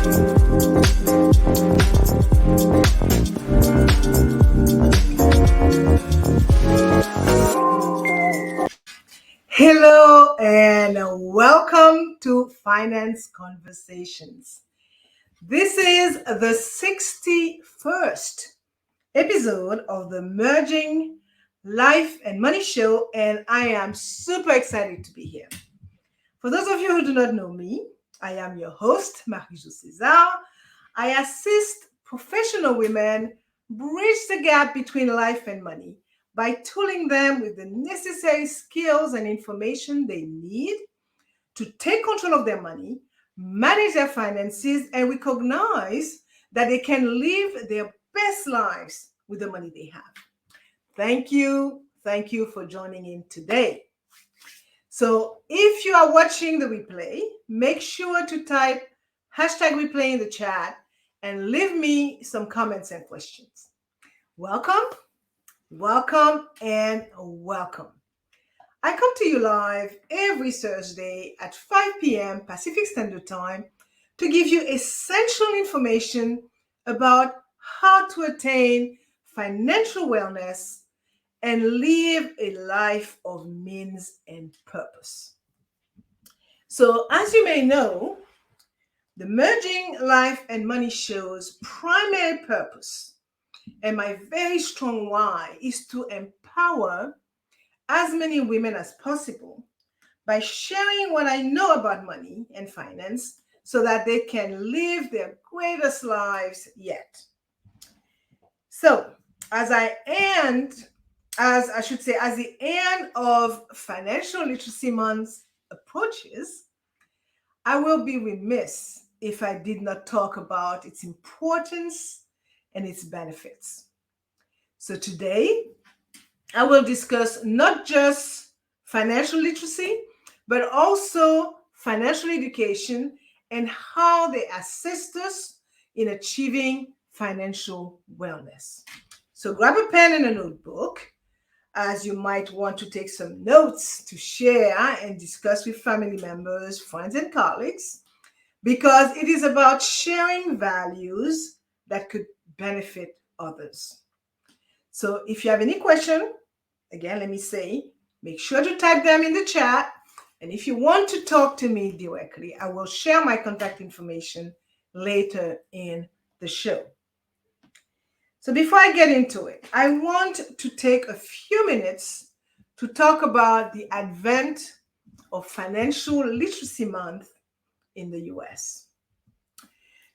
Hello and welcome to Finance Conversations. This is the 61st episode of the Merging Life and Money Show, and I am super excited to be here. For those of you who do not know me, I am your host, Marie-Jo César. I assist professional women bridge the gap between life and money by tooling them with the necessary skills and information they need to take control of their money, manage their finances, and recognize that they can live their best lives with the money they have. Thank you for joining in today. So if you are watching the replay, make sure to type #replay in the chat and leave me some comments and questions. Welcome, and welcome. I come to you live every Thursday at 5 p.m. Pacific Standard Time to give you essential information about how to attain financial wellness and live a life of means and purpose. So, as you may know, the Merging Life and Money Show's primary purpose and my very strong why is to empower as many women as possible by sharing what I know about money and finance so that they can live their greatest lives yet. So, as the end of Financial Literacy Month approaches, I will be remiss if I did not talk about its importance and its benefits. So today, I will discuss not just financial literacy, but also financial education and how they assist us in achieving financial wellness. So grab a pen and a notebook, as you might want to take some notes to share and discuss with family members, friends, and colleagues, because it is about sharing values that could benefit others. So if you have any question, again, let me say, make sure to type them in the chat. And if you want to talk to me directly, I will share my contact information later in the show. So before I get into it, I want to take a few minutes to talk about the advent of Financial Literacy Month in the US.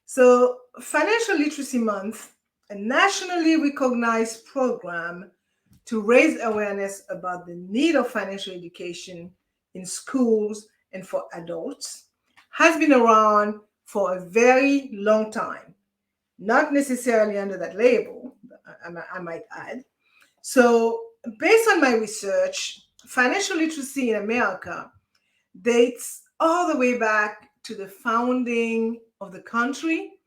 So Financial Literacy Month, a nationally recognized program to raise awareness about the need of financial education in schools and for adults, has been around for a very long time. Not necessarily under that label, I might add. So based on my research, financial literacy in America dates all the way back to the founding of the country,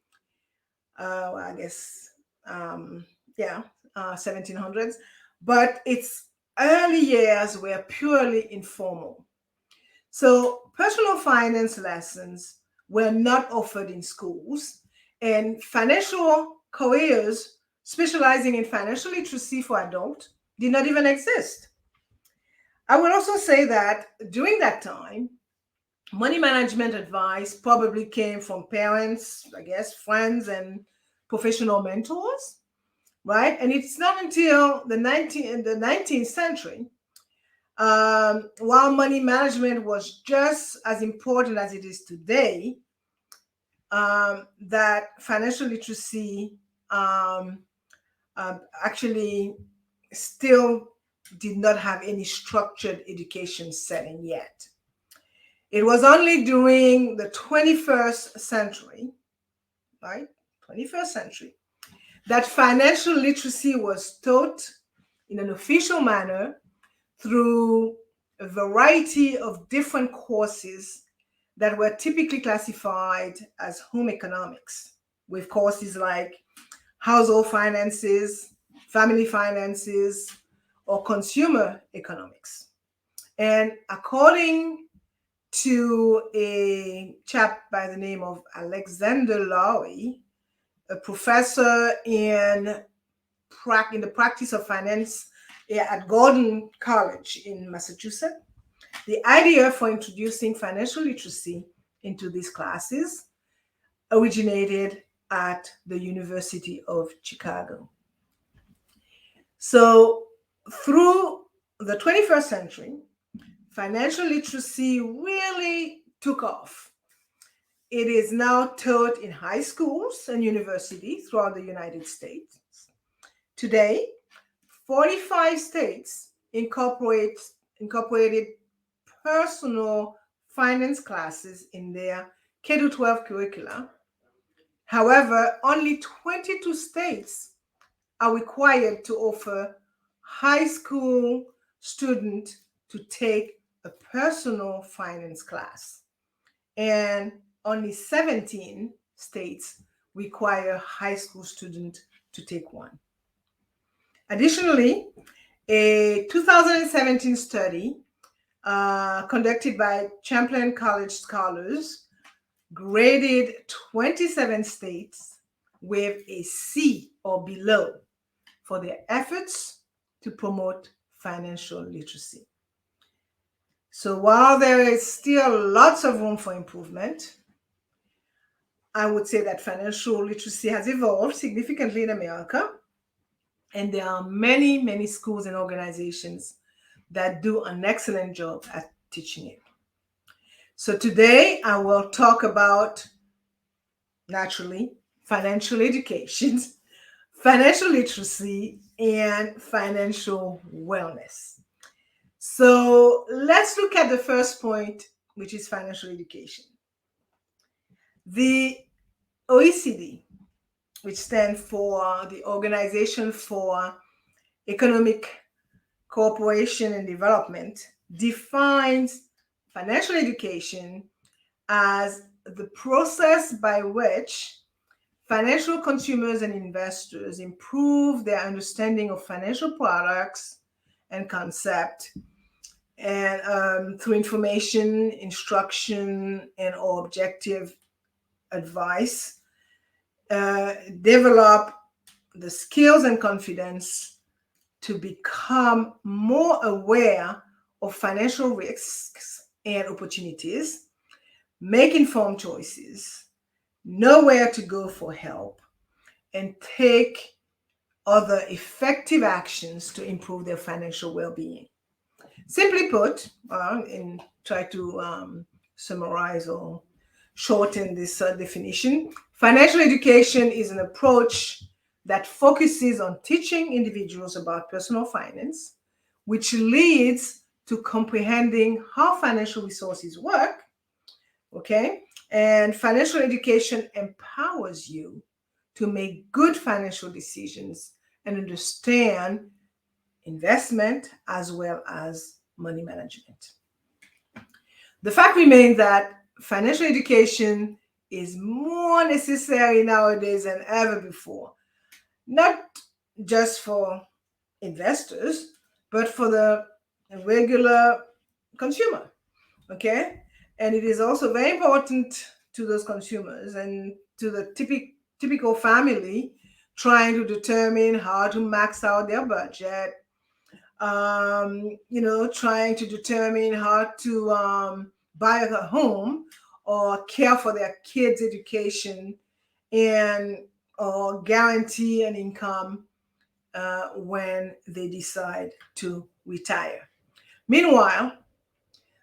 1700s, but its early years were purely informal. So personal finance lessons were not offered in schools, and financial careers specializing in financial literacy for adults did not even exist. I would also say that during that time, money management advice probably came from parents, friends, and professional mentors, right? And it's not until the 19th century, while money management was just as important as it is today, that financial literacy actually still did not have any structured education setting yet. It was only during the 21st century, right? 21st century, that financial literacy was taught in an official manner through a variety of different courses that were typically classified as home economics, with courses like household finances, family finances, or consumer economics. And according to a chap by the name of Alexander Lowy, a professor in the practice of finance at Gordon College in Massachusetts. The idea for introducing financial literacy into these classes originated at the University of Chicago. So, through the 21st century, financial literacy really took off. It is now taught in high schools and universities throughout the United States. Today, 45 states incorporated personal finance classes in their K-12 curricula. However, only 22 states are required to offer high school students to take a personal finance class, and only 17 states require high school students to take one. Additionally, a 2017 study conducted by Champlain College scholars graded 27 states with a C or below for their efforts to promote financial literacy. So while there is still lots of room for improvement, I would say that financial literacy has evolved significantly in America, and there are many, many schools and organizations that do an excellent job at teaching it. So today I will talk about, naturally, financial education, financial literacy, and financial wellness. So let's look at the first point, which is financial education. The OECD, which stands for the Organization for Economic Cooperation and Development, defines financial education as the process by which financial consumers and investors improve their understanding of financial products and concepts, and through information, instruction, and or objective advice, develop the skills and confidence to become more aware of financial risks and opportunities, make informed choices, know where to go for help, and take other effective actions to improve their financial well-being. Simply put, and try to summarize or shorten this definition, financial education is an approach that focuses on teaching individuals about personal finance, which leads to comprehending how financial resources work, okay? And financial education empowers you to make good financial decisions and understand investment as well as money management. The fact remains that financial education is more necessary nowadays than ever before, not just for investors, but for the regular consumer, okay? And it is also very important to those consumers and to the typical family trying to determine how to max out their budget, trying to determine how to buy a home or care for their kids' education and or guarantee an income when they decide to retire. Meanwhile,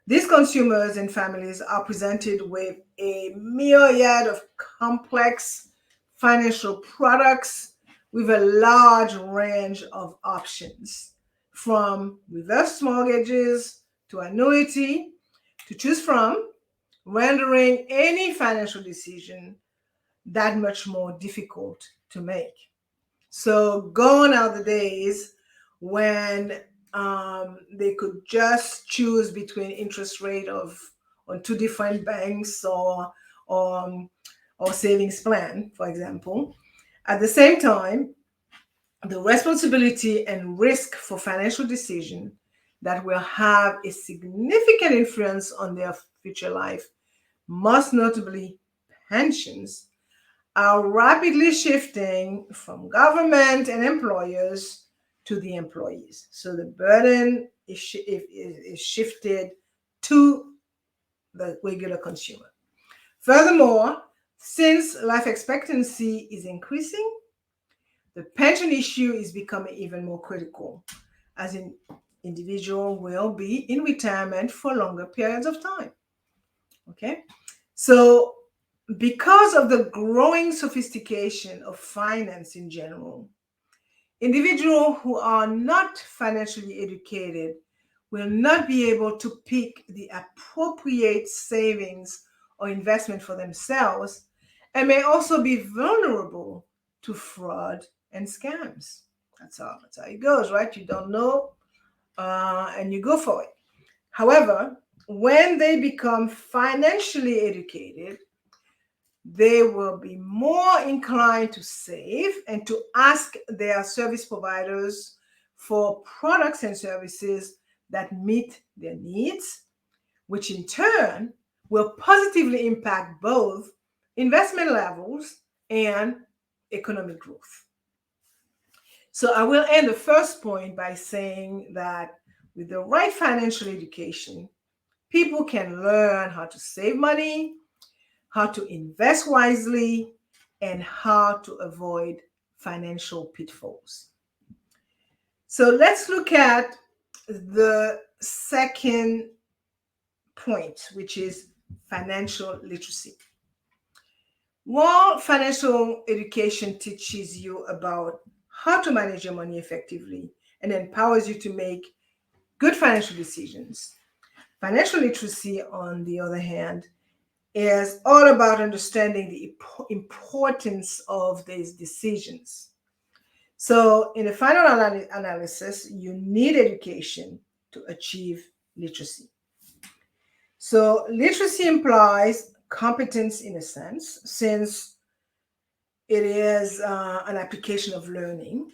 these consumers and families are presented with a myriad of complex financial products with a large range of options, from reverse mortgages to annuity to choose from, rendering any financial decision that much more difficult to make. So gone are the days when they could just choose between interest rate of on two different banks or savings plan, for example. At the same time, the responsibility and risk for financial decision that will have a significant influence on their future life, most notably pensions, are rapidly shifting from government and employers to the employees. So the burden is shifted to the regular consumer. Furthermore, since life expectancy is increasing, the pension issue is becoming even more critical, as an individual will be in retirement for longer periods of time. Okay, so because of the growing sophistication of finance in general, individuals who are not financially educated will not be able to pick the appropriate savings or investment for themselves, and may also be vulnerable to fraud and scams. That's how it goes, right? You don't know, and you go for it. However, when they become financially educated, they will be more inclined to save and to ask their service providers for products and services that meet their needs, which in turn will positively impact both investment levels and economic growth. So I will end the first point by saying that with the right financial education, people can learn how to save money, how to invest wisely, and how to avoid financial pitfalls. So let's look at the second point, which is financial literacy. While financial education teaches you about how to manage your money effectively and empowers you to make good financial decisions, financial literacy, on the other hand, is all about understanding the importance of these decisions. So, in the final analysis, you need education to achieve literacy. So, literacy implies competence in a sense, since it is an application of learning,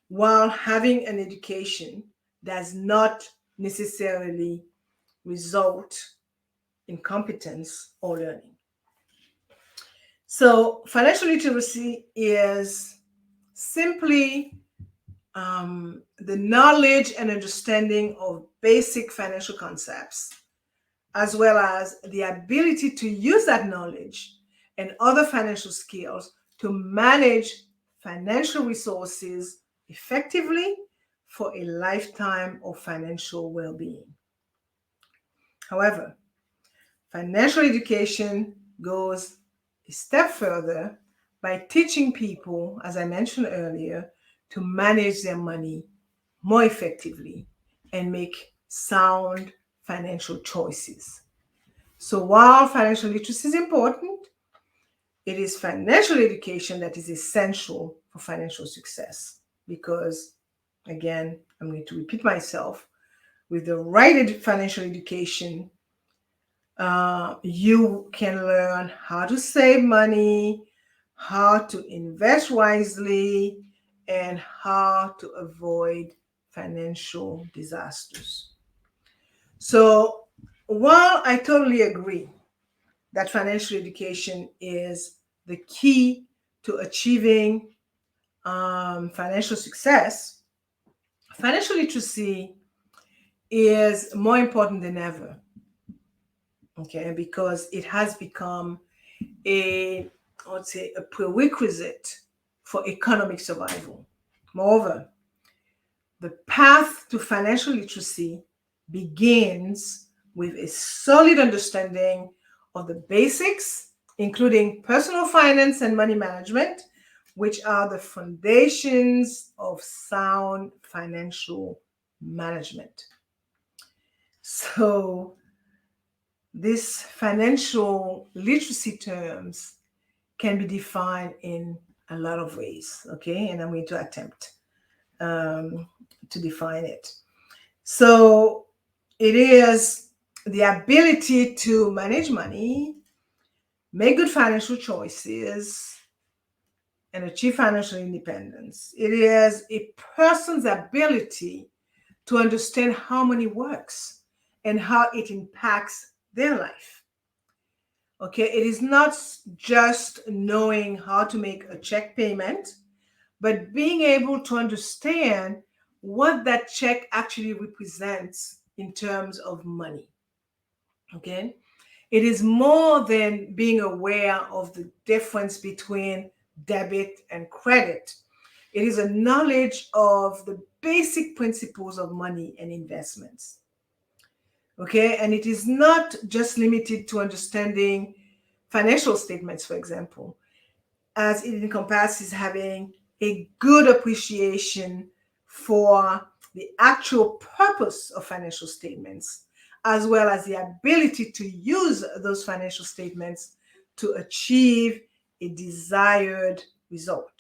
while having an education does not necessarily result in competence or learning. So, financial literacy is simply the knowledge and understanding of basic financial concepts, as well as the ability to use that knowledge and other financial skills to manage financial resources effectively for a lifetime of financial well being. However, financial education goes a step further by teaching people, as I mentioned earlier, to manage their money more effectively and make sound financial choices. So while financial literacy is important, it is financial education that is essential for financial success. Because, again, I'm going to repeat myself, with the right financial education, you can learn how to save money, how to invest wisely, and how to avoid financial disasters. So, while I totally agree that financial education is the key to achieving financial success, financial literacy is more important than ever. Okay, because it has become I would say, a prerequisite for economic survival. Moreover, the path to financial literacy begins with a solid understanding of the basics, including personal finance and money management, which are the foundations of sound financial management. So, these financial literacy terms can be defined in a lot of ways, okay? And I'm going to attempt to define it. So it is the ability to manage money, make good financial choices, and achieve financial independence. It is a person's ability to understand how money works and how it impacts their life. Okay, it is not just knowing how to make a check payment, but being able to understand what that check actually represents in terms of money. Okay, it is more than being aware of the difference between debit and credit. It is a knowledge of the basic principles of money and investments. Okay, and it is not just limited to understanding financial statements, for example, as it encompasses having a good appreciation for the actual purpose of financial statements, as well as the ability to use those financial statements to achieve a desired result.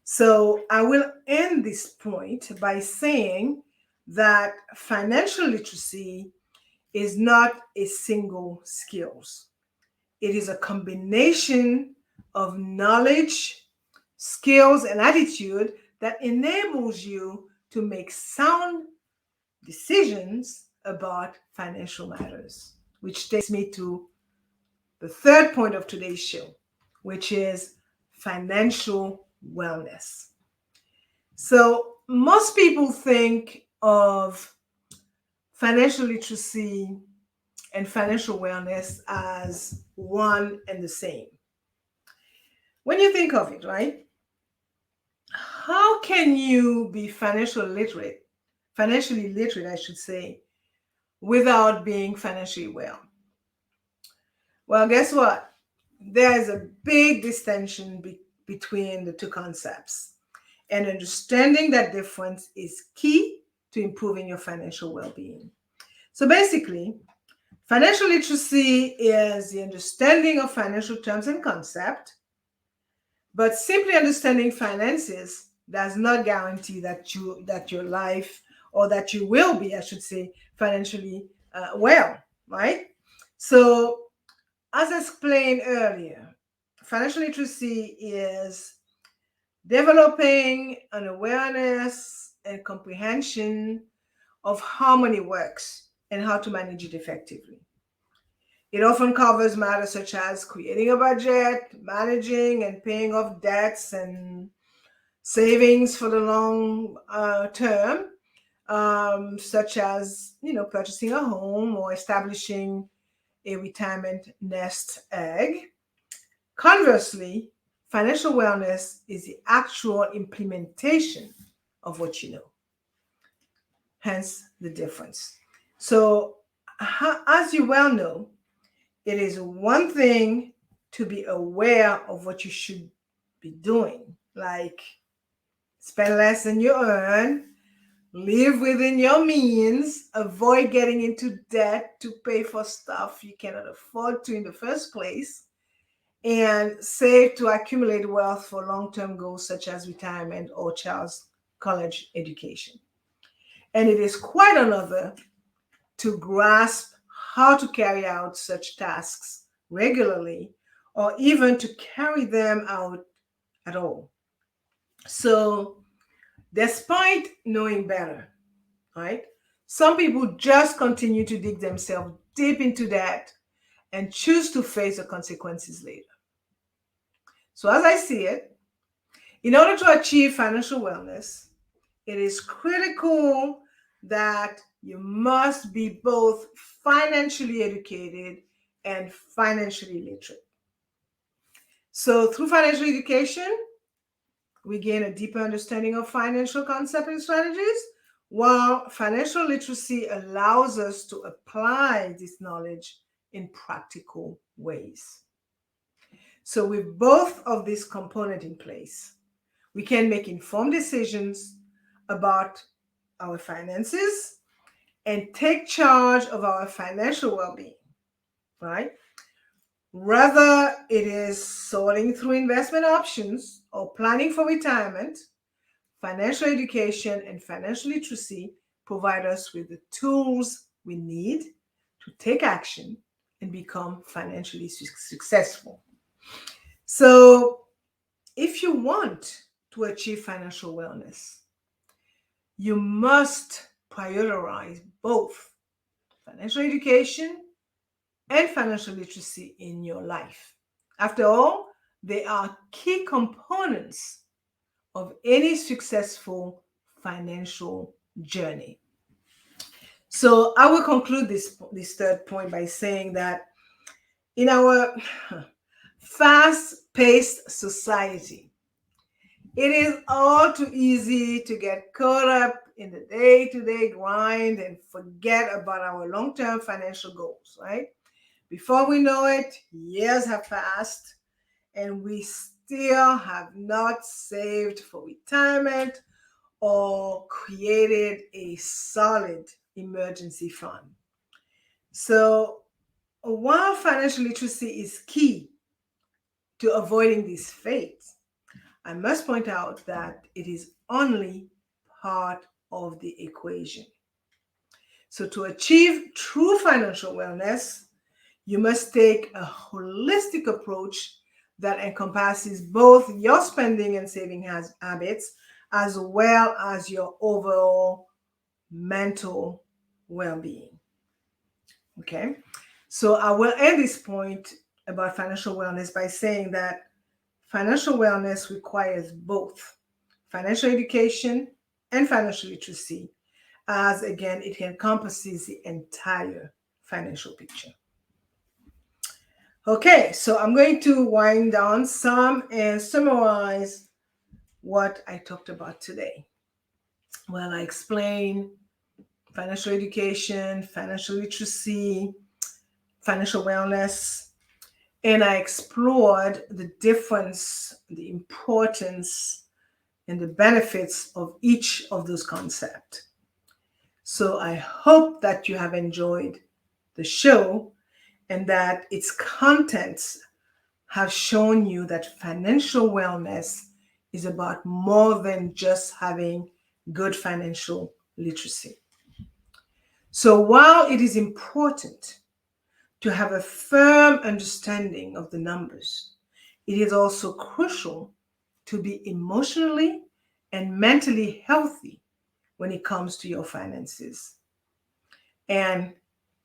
So I will end this point by saying that financial literacy is not a single skills. It is a combination of knowledge, skills, and attitude that enables you to make sound decisions about financial matters, which takes me to the third point of today's show, which is financial wellness. So, most people think of financial literacy and financial wellness as one and the same. When you think of it, right? How can you be financially literate, I should say, without being financially well? Well, guess what? There is a big distinction between the two concepts. And understanding that difference is key to improving your financial well being. So basically, financial literacy is the understanding of financial terms and concepts, but simply understanding finances does not guarantee that your life, or that you will be, I should say, financially well, right? So, as explained earlier, financial literacy is developing an awareness and comprehension of how money works and how to manage it effectively. It often covers matters such as creating a budget, managing and paying off debts, and savings for the long term, such as purchasing a home or establishing a retirement nest egg. Conversely, financial wellness is the actual implementation of what you know, hence the difference. So, as you well know, it is one thing to be aware of what you should be doing, like spend less than you earn, live within your means, avoid getting into debt to pay for stuff you cannot afford to in the first place, and save to accumulate wealth for long-term goals such as retirement or child's college education. And it is quite another to grasp how to carry out such tasks regularly, or even to carry them out at all. So, despite knowing better, right, some people just continue to dig themselves deep into that and choose to face the consequences later. So, as I see it, in order to achieve financial wellness, it is critical that you must be both financially educated and financially literate. So, through financial education, we gain a deeper understanding of financial concepts and strategies, while financial literacy allows us to apply this knowledge in practical ways. So, with both of these components in place, we can make informed decisions about our finances and take charge of our financial well-being, right? Whether it is sorting through investment options or planning for retirement, financial education and financial literacy provide us with the tools we need to take action and become financially successful. So, if you want to achieve financial wellness, you must prioritize both financial education and financial literacy in your life. After all, they are key components of any successful financial journey. So I will conclude this third point by saying that in our fast-paced society, it is all too easy to get caught up in the day-to-day grind and forget about our long-term financial goals, right? Before we know it, years have passed and we still have not saved for retirement or created a solid emergency fund. So, while financial literacy is key to avoiding this fate, I must point out that it is only part of the equation. So, to achieve true financial wellness, you must take a holistic approach that encompasses both your spending and saving habits, as well as your overall mental well being. Okay, so I will end this point about financial wellness by saying that financial wellness requires both financial education and financial literacy, as again, it encompasses the entire financial picture. Okay, so I'm going to wind down some and summarize what I talked about today. Well, I explained financial education, financial literacy, financial wellness, and I explored the difference, the importance, and the benefits of each of those concepts. So I hope that you have enjoyed the show and that its contents have shown you that financial wellness is about more than just having good financial literacy. So while it is important to have a firm understanding of the numbers, it is also crucial to be emotionally and mentally healthy when it comes to your finances. And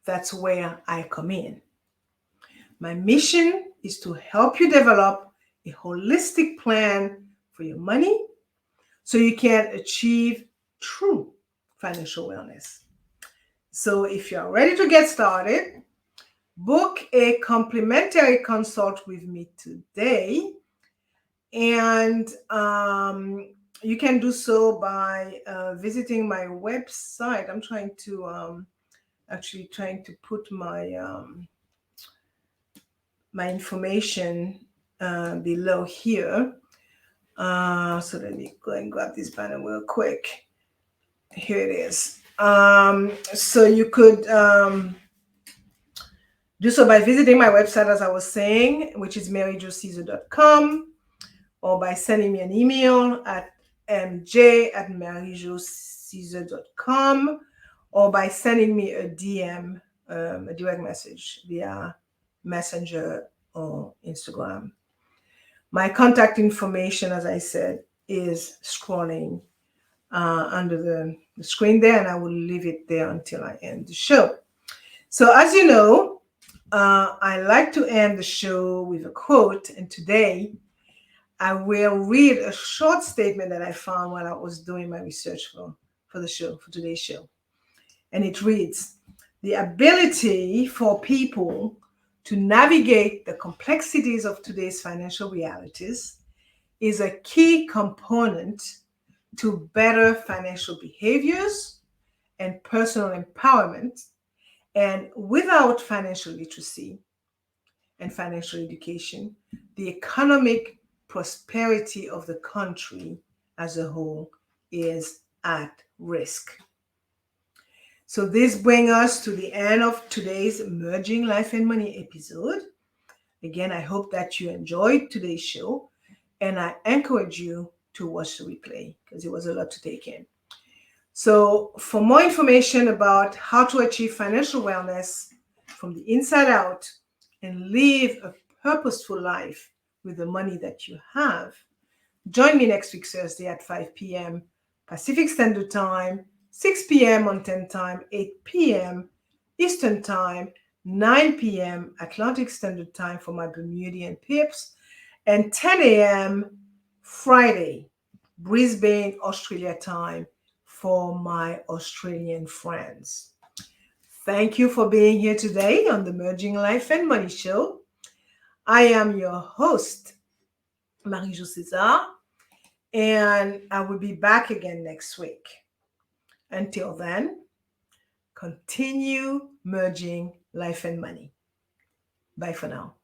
that's where I come in. My mission is to help you develop a holistic plan for your money so you can achieve true financial wellness. So if you're ready to get started, book a complimentary consult with me today. And you can do so by visiting my website. I'm trying to put my information below here. So let me go and grab this banner real quick. Here it is. So you could do so by visiting my website, as I was saying, which is maryjocaesar.com, or by sending me an email at mj@maryjocaesar.com, or by sending me a DM, a direct message via Messenger or Instagram. My contact information, as I said, is scrolling under the screen there, and I will leave it there until I end the show. So as you know, I like to end the show with a quote, and today I will read a short statement that I found while I was doing my research for today's show. And it reads, "The ability for people to navigate the complexities of today's financial realities is a key component to better financial behaviors and personal empowerment. And without financial literacy and financial education, the economic prosperity of the country as a whole is at risk." So this brings us to the end of today's Merging Life and Money episode. Again, I hope that you enjoyed today's show, and I encourage you to watch the replay because it was a lot to take in. So for more information about how to achieve financial wellness from the inside out and live a purposeful life with the money that you have, join me next week, Thursday at 5 p.m. Pacific Standard Time, 6 p.m. Mountain Time, 8 p.m. Eastern Time, 9 p.m. Atlantic Standard Time for my Bermudian peeps, and 10 a.m. Friday, Brisbane, Australia time for my Australian friends. Thank you for being here today on the Merging Life and Money Show. I am your host, Marie-Jo César, and I will be back again next week. Until then, continue merging life and money. Bye for now.